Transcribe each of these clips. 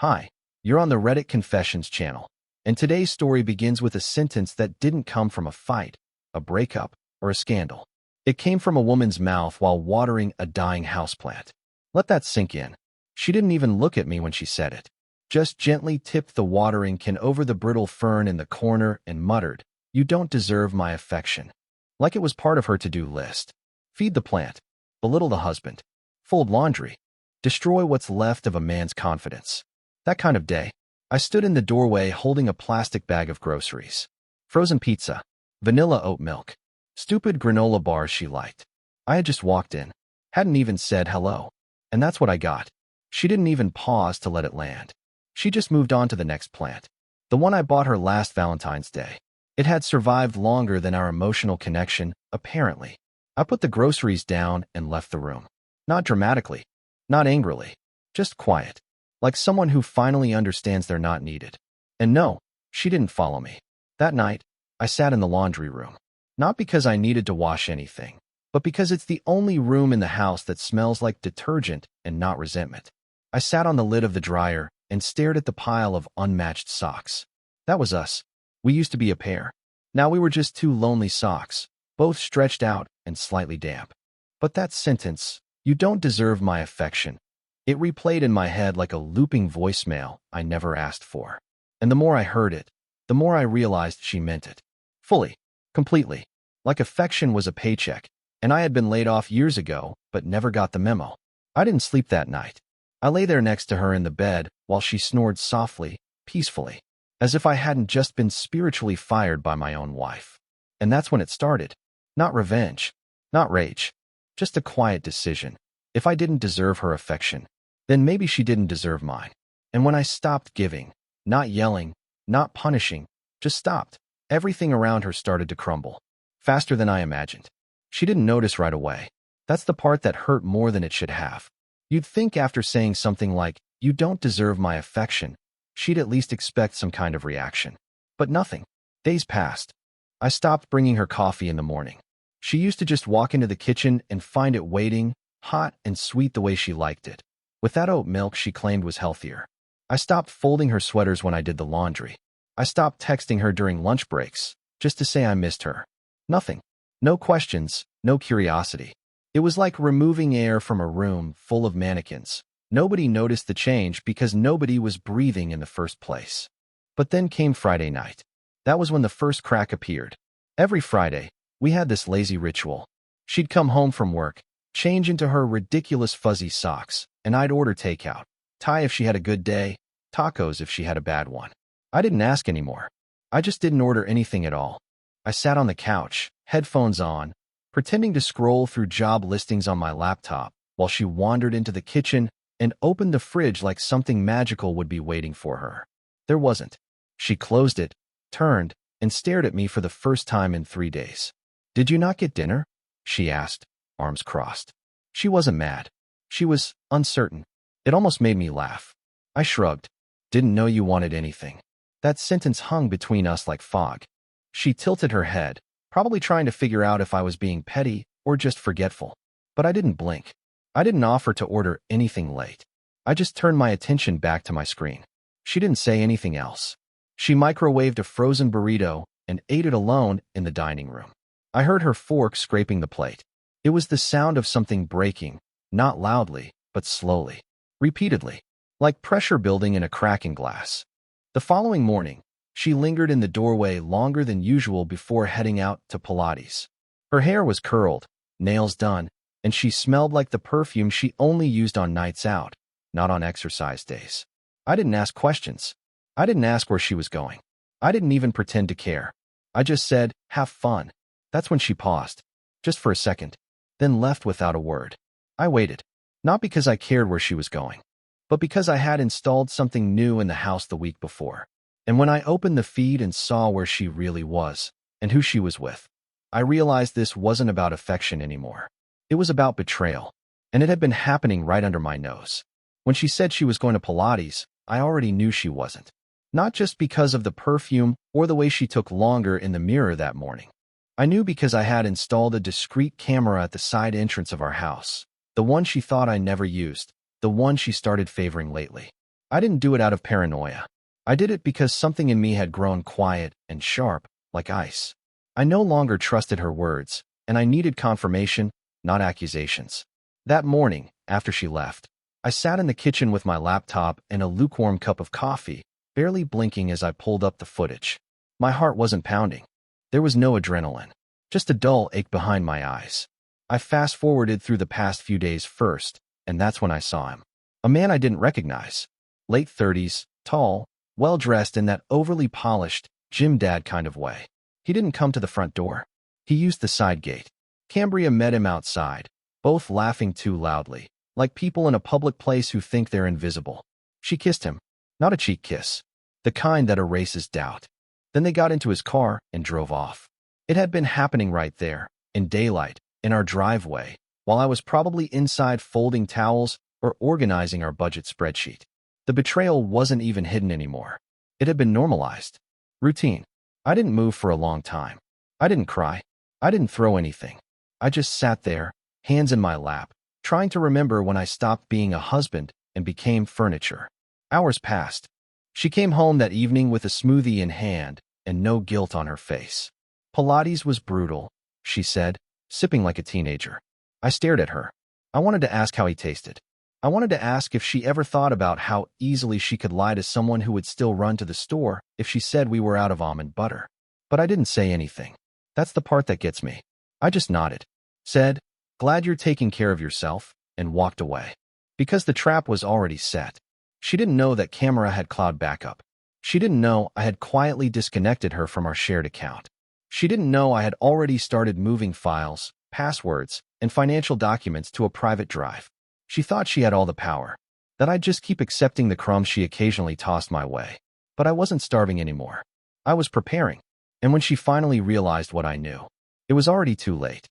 Hi, you're on the Reddit Confessions channel, and today's story begins with a sentence that didn't come from a fight, a breakup, or a scandal. It came from a woman's mouth while watering a dying houseplant. Let that sink in. She didn't even look at me when she said it. Just gently tipped the watering can over the brittle fern in the corner and muttered, "You don't deserve my affection." Like it was part of her to-do list. Feed the plant, belittle the husband, fold laundry, destroy what's left of a man's confidence. That kind of day. I stood in the doorway holding a plastic bag of groceries. Frozen pizza, vanilla oat milk, stupid granola bars she liked. I had just walked in, hadn't even said hello. And that's what I got. She didn't even pause to let it land. She just moved on to the next plant. The one I bought her last Valentine's Day. It had survived longer than our emotional connection, apparently. I put the groceries down and left the room. Not dramatically, not angrily, just quiet. Like someone who finally understands they're not needed. And no, she didn't follow me. That night, I sat in the laundry room. Not because I needed to wash anything, but because it's the only room in the house that smells like detergent and not resentment. I sat on the lid of the dryer and stared at the pile of unmatched socks. That was us. We used to be a pair. Now we were just two lonely socks, both stretched out and slightly damp. But that sentence, "You don't deserve my affection," it replayed in my head like a looping voicemail I never asked for. And the more I heard it, the more I realized she meant it. Fully, completely. Like affection was a paycheck, and I had been laid off years ago, but never got the memo. I didn't sleep that night. I lay there next to her in the bed while she snored softly, peacefully, as if I hadn't just been spiritually fired by my own wife. And that's when it started. Not revenge, not rage, just a quiet decision. If I didn't deserve her affection, then maybe she didn't deserve mine. And when I stopped giving, not yelling, not punishing, just stopped, everything around her started to crumble. Faster than I imagined. She didn't notice right away. That's the part that hurt more than it should have. You'd think after saying something like, "You don't deserve my affection," she'd at least expect some kind of reaction. But nothing. Days passed. I stopped bringing her coffee in the morning. She used to just walk into the kitchen and find it waiting, hot and sweet the way she liked it, with that oat milk she claimed was healthier. I stopped folding her sweaters when I did the laundry. I stopped texting her during lunch breaks, just to say I missed her. Nothing. No questions, no curiosity. It was like removing air from a room full of mannequins. Nobody noticed the change because nobody was breathing in the first place. But then came Friday night. That was when the first crack appeared. Every Friday, we had this lazy ritual. She'd come home from work, change into her ridiculous fuzzy socks, and I'd order takeout. Thai if she had a good day, tacos if she had a bad one. I didn't ask anymore. I just didn't order anything at all. I sat on the couch, headphones on, pretending to scroll through job listings on my laptop while she wandered into the kitchen and opened the fridge like something magical would be waiting for her. There wasn't. She closed it, turned, and stared at me for the first time in 3 days. "Did you not get dinner?" she asked, arms crossed. She wasn't mad. She was uncertain. It almost made me laugh. I shrugged. "Didn't know you wanted anything." That sentence hung between us like fog. She tilted her head, probably trying to figure out if I was being petty or just forgetful. But I didn't blink. I didn't offer to order anything late. I just turned my attention back to my screen. She didn't say anything else. She microwaved a frozen burrito and ate it alone in the dining room. I heard her fork scraping the plate. It was the sound of something breaking, not loudly, but slowly, repeatedly, like pressure building in a crack in glass. The following morning, she lingered in the doorway longer than usual before heading out to Pilates. Her hair was curled, nails done, and she smelled like the perfume she only used on nights out, not on exercise days. I didn't ask questions. I didn't ask where she was going. I didn't even pretend to care. I just said, "Have fun." That's when she paused, just for a second, then left without a word. I waited, not because I cared where she was going, but because I had installed something new in the house the week before. And when I opened the feed and saw where she really was, and who she was with, I realized this wasn't about affection anymore. It was about betrayal, and it had been happening right under my nose. When she said she was going to Pilates, I already knew she wasn't. Not just because of the perfume or the way she took longer in the mirror that morning. I knew because I had installed a discreet camera at the side entrance of our house, the one she thought I never used, the one she started favoring lately. I didn't do it out of paranoia. I did it because something in me had grown quiet and sharp, like ice. I no longer trusted her words, and I needed confirmation, not accusations. That morning, after she left, I sat in the kitchen with my laptop and a lukewarm cup of coffee, barely blinking as I pulled up the footage. My heart wasn't pounding. There was no adrenaline, just a dull ache behind my eyes. I fast-forwarded through the past few days first, and that's when I saw him. A man I didn't recognize. Late 30s, tall, well-dressed in that overly polished, gym dad kind of way. He didn't come to the front door. He used the side gate. Cambria met him outside, both laughing too loudly, like people in a public place who think they're invisible. She kissed him. Not a cheek kiss. The kind that erases doubt. Then they got into his car and drove off. It had been happening right there, in daylight, in our driveway, while I was probably inside folding towels or organizing our budget spreadsheet. The betrayal wasn't even hidden anymore. It had been normalized. Routine. I didn't move for a long time. I didn't cry. I didn't throw anything. I just sat there, hands in my lap, trying to remember when I stopped being a husband and became furniture. Hours passed. She came home that evening with a smoothie in hand and no guilt on her face. Pilates was brutal, she said, sipping like a teenager. I stared at her. I wanted to ask how he tasted. I wanted to ask if she ever thought about how easily she could lie to someone who would still run to the store if she said we were out of almond butter. But I didn't say anything. That's the part that gets me. I just nodded, said, "Glad you're taking care of yourself," and walked away. Because the trap was already set. She didn't know that camera had cloud backup. She didn't know I had quietly disconnected her from our shared account. She didn't know I had already started moving files, passwords, and financial documents to a private drive. She thought she had all the power, that I'd just keep accepting the crumbs she occasionally tossed my way. But I wasn't starving anymore. I was preparing. And when she finally realized what I knew, it was already too late.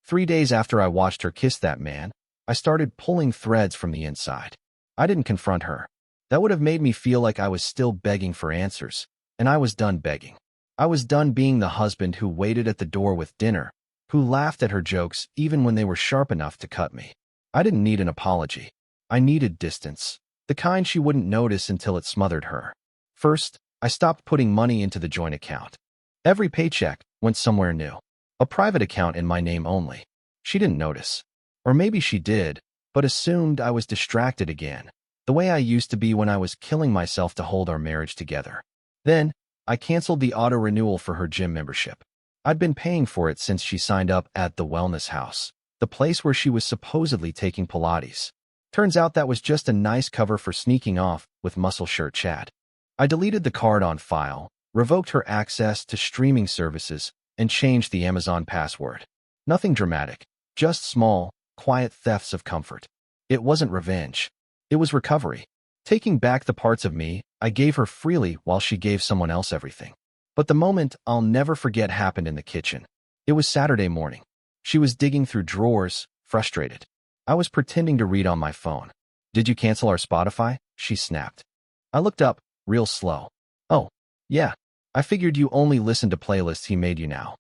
3 days after I watched her kiss that man, I started pulling threads from the inside. I didn't confront her. That would have made me feel like I was still begging for answers, and I was done begging. I was done being the husband who waited at the door with dinner, who laughed at her jokes even when they were sharp enough to cut me. I didn't need an apology. I needed distance, the kind she wouldn't notice until it smothered her. First, I stopped putting money into the joint account. Every paycheck went somewhere new. A private account in my name only. She didn't notice. Or maybe she did, but assumed I was distracted again, the way I used to be when I was killing myself to hold our marriage together. Then, I canceled the auto-renewal for her gym membership. I'd been paying for it since she signed up at the Wellness House, the place where she was supposedly taking Pilates. Turns out that was just a nice cover for sneaking off with muscle shirt Chad. I deleted the card on file, revoked her access to streaming services, and changed the Amazon password. Nothing dramatic, just small, quiet thefts of comfort. It wasn't revenge. It was recovery. Taking back the parts of me I gave her freely while she gave someone else everything. But the moment I'll never forget happened in the kitchen. It was Saturday morning. She was digging through drawers, frustrated. I was pretending to read on my phone. "Did you cancel our Spotify?" she snapped. I looked up, real slow. "Oh, yeah. I figured you only listen to playlists he made you now."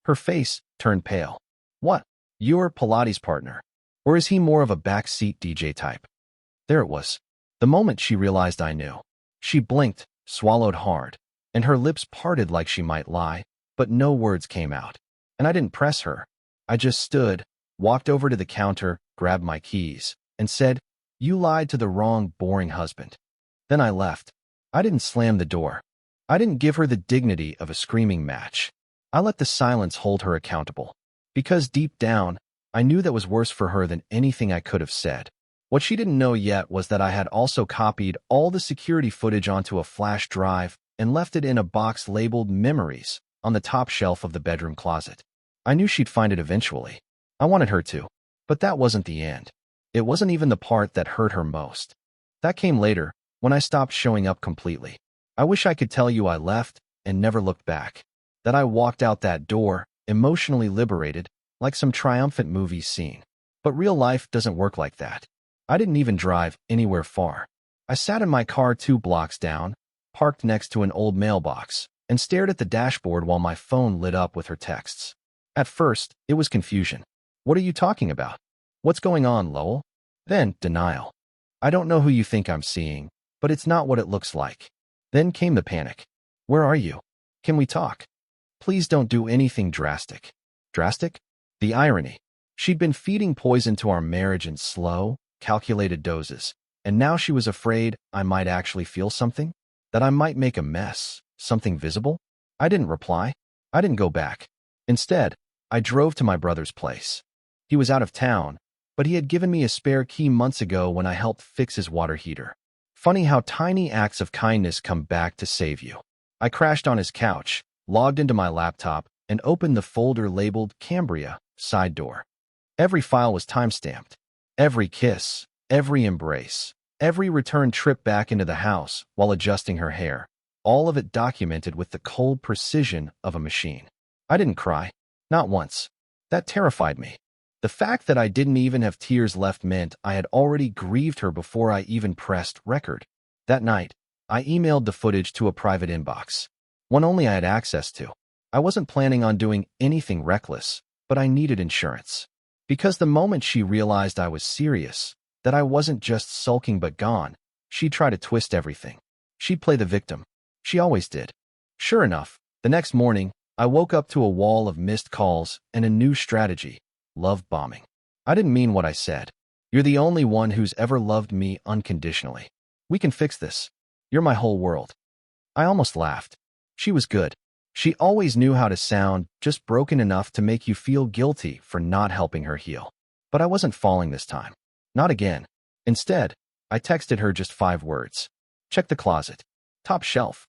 Her face turned pale. "What? Your Pilates partner? Or is he more of a backseat DJ type?" There it was. The moment she realized I knew. She blinked, swallowed hard, and her lips parted like she might lie, but no words came out. And I didn't press her. I just stood, walked over to the counter, grabbed my keys, and said, "You lied to the wrong, boring husband." Then I left. I didn't slam the door. I didn't give her the dignity of a screaming match. I let the silence hold her accountable. Because deep down, I knew that was worse for her than anything I could have said. What she didn't know yet was that I had also copied all the security footage onto a flash drive and left it in a box labeled Memories on the top shelf of the bedroom closet. I knew she'd find it eventually. I wanted her to. But that wasn't the end. It wasn't even the part that hurt her most. That came later, when I stopped showing up completely. I wish I could tell you I left and never looked back. That I walked out that door, emotionally liberated, like some triumphant movie scene. But real life doesn't work like that. I didn't even drive anywhere far. I sat in my car 2 blocks down, parked next to an old mailbox, and stared at the dashboard while my phone lit up with her texts. At first, it was confusion. "What are you talking about? What's going on, Lowell?" Then, denial. "I don't know who you think I'm seeing. but it's not what it looks like. Then came the panic. Where are you? Can we talk? Please don't do anything drastic. Drastic? The irony. She'd been feeding poison to our marriage in slow, calculated doses, and now she was afraid I might actually feel something? That I might make a mess, something visible? I didn't reply. I didn't go back. Instead, I drove to my brother's place. He was out of town, but he had given me a spare key months ago when I helped fix his water heater. Funny how tiny acts of kindness come back to save you. I crashed on his couch, logged into my laptop, and opened the folder labeled Cambria, side door. Every file was timestamped. Every kiss, every embrace, every return trip back into the house while adjusting her hair. All of it documented with the cold precision of a machine. I didn't cry. Not once. That terrified me. The fact that I didn't even have tears left meant I had already grieved her before I even pressed record. That night, I emailed the footage to a private inbox, one only I had access to. I wasn't planning on doing anything reckless, but I needed insurance. Because the moment she realized I was serious, that I wasn't just sulking but gone, she'd try to twist everything. She'd play the victim. She always did. Sure enough, the next morning, I woke up to a wall of missed calls and a new strategy: love bombing. I didn't mean what I said. You're the only one who's ever loved me unconditionally. We can fix this. You're my whole world. I almost laughed. She was good. She always knew how to sound, just broken enough to make you feel guilty for not helping her heal. But I wasn't falling this time. Not again. Instead, I texted her just 5 words. Check the closet. Top shelf.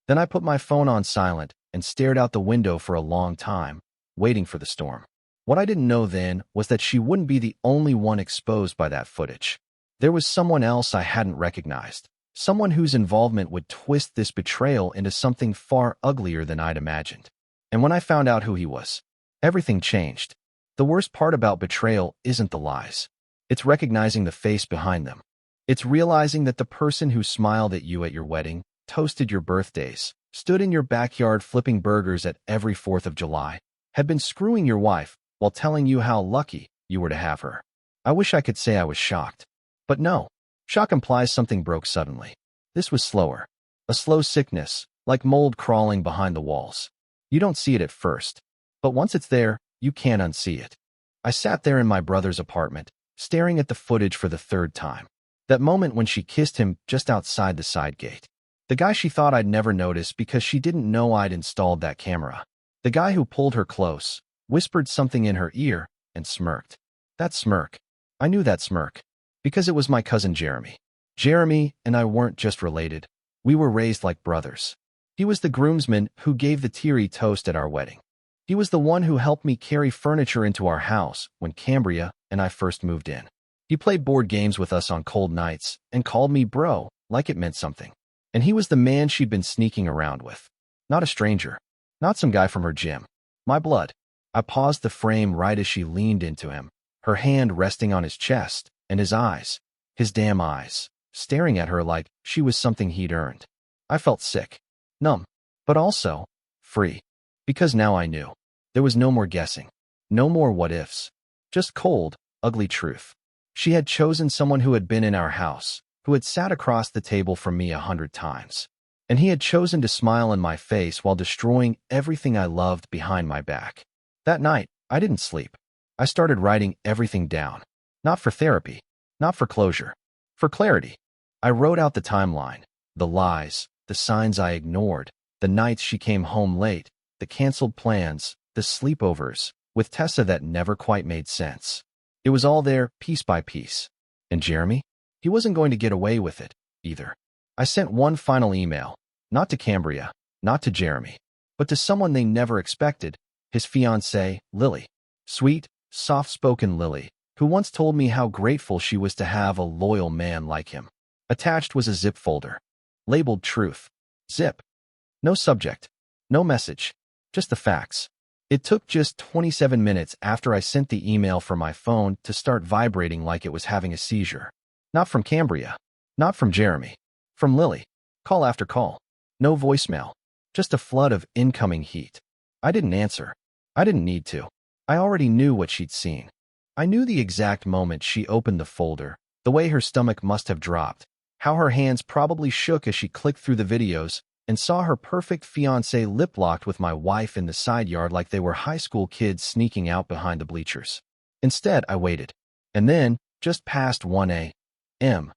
Then I put my phone on silent and stared out the window for a long time, waiting for the storm. What I didn't know then was that she wouldn't be the only one exposed by that footage. There was someone else I hadn't recognized, someone whose involvement would twist this betrayal into something far uglier than I'd imagined. And when I found out who he was, everything changed. The worst part about betrayal isn't the lies. It's recognizing the face behind them. It's realizing that the person who smiled at you at your wedding, toasted your birthdays, stood in your backyard flipping burgers at every 4th of July, had been screwing your wife while telling you how lucky you were to have her. I wish I could say I was shocked. But no. Shock implies something broke suddenly. This was slower. A slow sickness, like mold crawling behind the walls. You don't see it at first, but once it's there, you can't unsee it. I sat there in my brother's apartment, staring at the footage for the 3rd time. That moment when she kissed him just outside the side gate. The guy she thought I'd never notice because she didn't know I'd installed that camera. The guy who pulled her close, whispered something in her ear, and smirked. That smirk. I knew that smirk. Because it was my cousin Jeremy. Jeremy and I weren't just related. We were raised like brothers. He was the groomsman who gave the teary toast at our wedding. He was the one who helped me carry furniture into our house when Cambria and I first moved in. He played board games with us on cold nights and called me bro, like it meant something. And he was the man she'd been sneaking around with. Not a stranger. Not some guy from her gym. My blood. I paused the frame right as she leaned into him, her hand resting on his chest, and his eyes, his damn eyes, staring at her like she was something he'd earned. I felt sick, numb, but also free. Because now I knew. There was no more guessing. No more what-ifs. Just cold, ugly truth. She had chosen someone who had been in our house, who had sat across the table from me 100 times. And he had chosen to smile in my face while destroying everything I loved behind my back. That night, I didn't sleep. I started writing everything down. Not for therapy, not for closure, for clarity. I wrote out the timeline, the lies, the signs I ignored, the nights she came home late, the canceled plans, the sleepovers, with Tessa that never quite made sense. It was all there, piece by piece. And Jeremy? He wasn't going to get away with it, either. I sent one final email, not to Cambria, not to Jeremy, but to someone they never expected, his fiancée, Lily. Sweet, soft-spoken Lily, who once told me how grateful she was to have a loyal man like him. Attached was a zip folder, labeled Truth. Zip. No subject, no message, just the facts. It took just 27 minutes after I sent the email for my phone to start vibrating like it was having a seizure. Not from Cambria, not from Jeremy, from Lily. Call after call. No voicemail, just a flood of incoming heat. I didn't answer. I didn't need to. I already knew what she'd seen. I knew the exact moment she opened the folder, the way her stomach must have dropped, how her hands probably shook as she clicked through the videos, and saw her perfect fiancé lip-locked with my wife in the side yard like they were high school kids sneaking out behind the bleachers. Instead, I waited. And then, just past 1 a.m.,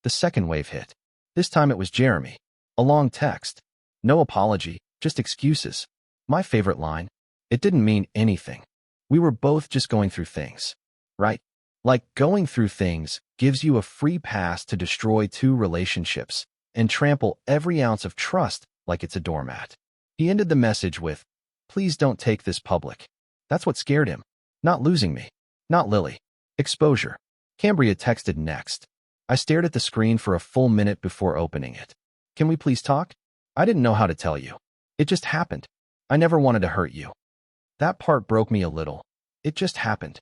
the second wave hit. This time it was Jeremy. A long text. No apology, just excuses. My favorite line. It didn't mean anything. We were both just going through things. Right? Like going through things gives you a free pass to destroy 2 relationships and trample every ounce of trust like it's a doormat. He ended the message with, "Please don't take this public." That's what scared him. Not losing me. Not Lily. Exposure. Cambria texted next. I stared at the screen for a full minute before opening it. Can we please talk? I didn't know how to tell you. It just happened. I never wanted to hurt you. That part broke me a little. It just happened.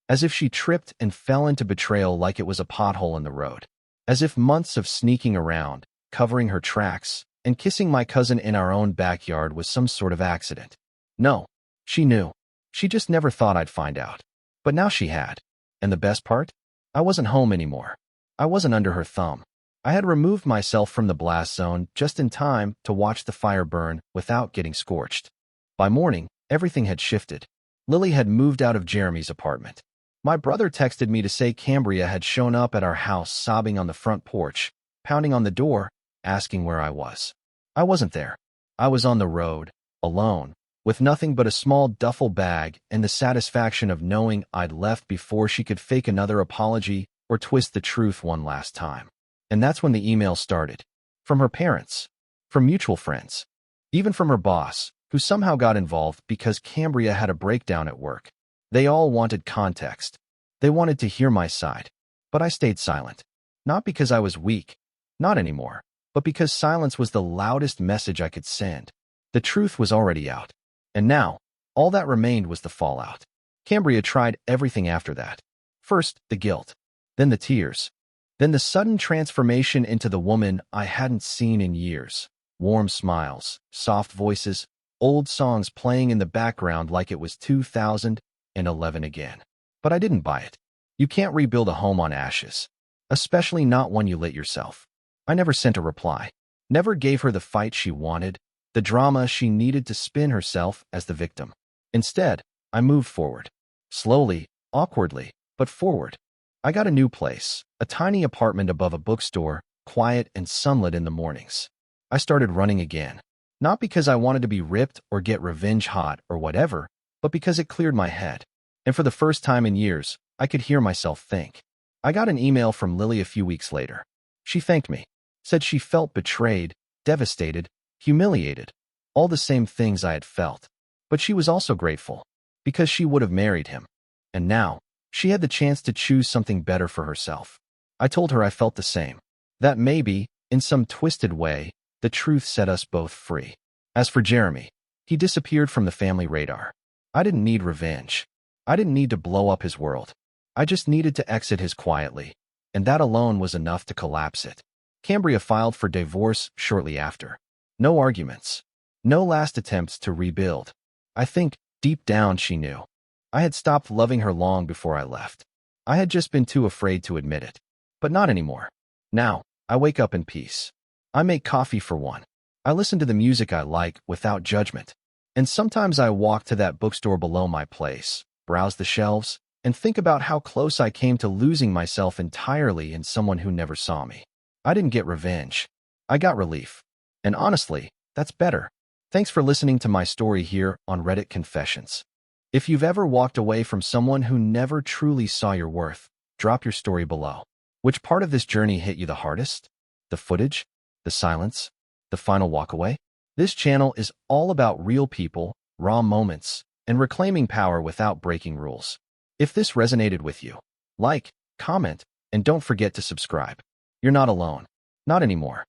As if she tripped and fell into betrayal like it was a pothole in the road. As if months of sneaking around, covering her tracks, and kissing my cousin in our own backyard was some sort of accident. No, she knew. She just never thought I'd find out. But now she had. And the best part? I wasn't home anymore. I wasn't under her thumb. I had removed myself from the blast zone just in time to watch the fire burn without getting scorched. By morning, everything had shifted. Lily had moved out of Jeremy's apartment. My brother texted me to say Cambria had shown up at our house sobbing on the front porch, pounding on the door, asking where I was. I wasn't there. I was on the road, alone, with nothing but a small duffel bag and the satisfaction of knowing I'd left before she could fake another apology or twist the truth one last time. And that's when the email started. From her parents, from mutual friends, even from her boss, who somehow got involved because Cambria had a breakdown at work. They all wanted context. They wanted to hear my side. But I stayed silent. Not because I was weak. Not anymore. But because silence was the loudest message I could send. The truth was already out. And now, all that remained was the fallout. Cambria tried everything after that. First, the guilt. Then the tears. Then the sudden transformation into the woman I hadn't seen in years. Warm smiles, soft voices, old songs playing in the background like it was 2011 again. But I didn't buy it. You can't rebuild a home on ashes. Especially not one you lit yourself. I never sent a reply. Never gave her the fight she wanted, the drama she needed to spin herself as the victim. Instead, I moved forward. Slowly, awkwardly, but forward. I got a new place, a tiny apartment above a bookstore, quiet and sunlit in the mornings. I started running again. Not because I wanted to be ripped or get revenge hot or whatever, but because it cleared my head. And for the first time in years, I could hear myself think. I got an email from Lily a few weeks later. She thanked me, said she felt betrayed, devastated, humiliated, all the same things I had felt. But she was also grateful, because she would have married him. And now, she had the chance to choose something better for herself. I told her I felt the same. That maybe, in some twisted way, the truth set us both free. As for Jeremy, he disappeared from the family radar. I didn't need revenge. I didn't need to blow up his world. I just needed to exit his quietly, and that alone was enough to collapse it. Cambria filed for divorce shortly after. No arguments. No last attempts to rebuild. I think, deep down, she knew. I had stopped loving her long before I left. I had just been too afraid to admit it. But not anymore. Now, I wake up in peace. I make coffee for one. I listen to the music I like without judgment. And sometimes I walk to that bookstore below my place, browse the shelves, and think about how close I came to losing myself entirely in someone who never saw me. I didn't get revenge. I got relief. And honestly, that's better. Thanks for listening to my story here on Reddit Confessions. If you've ever walked away from someone who never truly saw your worth, drop your story below. Which part of this journey hit you the hardest? The footage? The silence? The final walkaway? This channel is all about real people, raw moments, and reclaiming power without breaking rules. If this resonated with you, like, comment, and don't forget to subscribe. You're not alone. Not anymore.